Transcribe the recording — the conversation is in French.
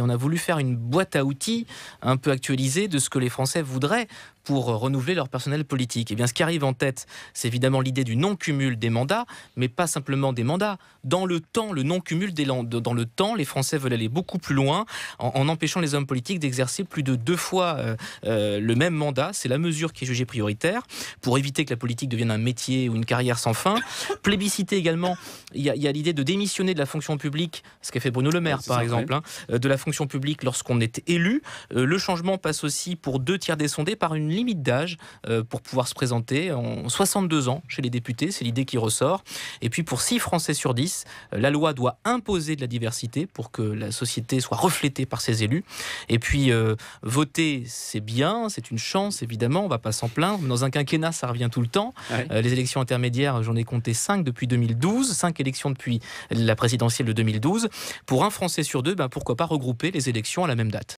Et on a voulu faire une boîte à outils un peu actualisée de ce que les Français voudraient pour renouveler leur personnel politique. Et bien, ce qui arrive en tête, c'est évidemment l'idée du non-cumul des mandats, mais pas simplement des mandats. Dans le temps, le non-cumul dans le temps, les Français veulent aller beaucoup plus loin en empêchant les hommes politiques d'exercer plus de 2 fois le même mandat. C'est la mesure qui est jugée prioritaire pour éviter que la politique devienne un métier ou une carrière sans fin. Plébisciter également, il y a l'idée de démissionner de la fonction publique, ce qu'a fait Bruno Le Maire par exemple, de la fonction publique lorsqu'on est élu. Le changement passe aussi pour 2 tiers des sondés par une limite d'âge pour pouvoir se présenter en 62 ans chez les députés, c'est l'idée qui ressort. Et puis pour 6 Français sur 10, la loi doit imposer de la diversité pour que la société soit reflétée par ses élus. Et puis voter, c'est bien, c'est une chance évidemment, on ne va pas s'en plaindre, mais dans un quinquennat ça revient tout le temps. Les élections intermédiaires, j'en ai compté 5 depuis 2012, 5 élections depuis la présidentielle de 2012. Pour un Français sur 2, pourquoi pas regrouper les élections à la même date.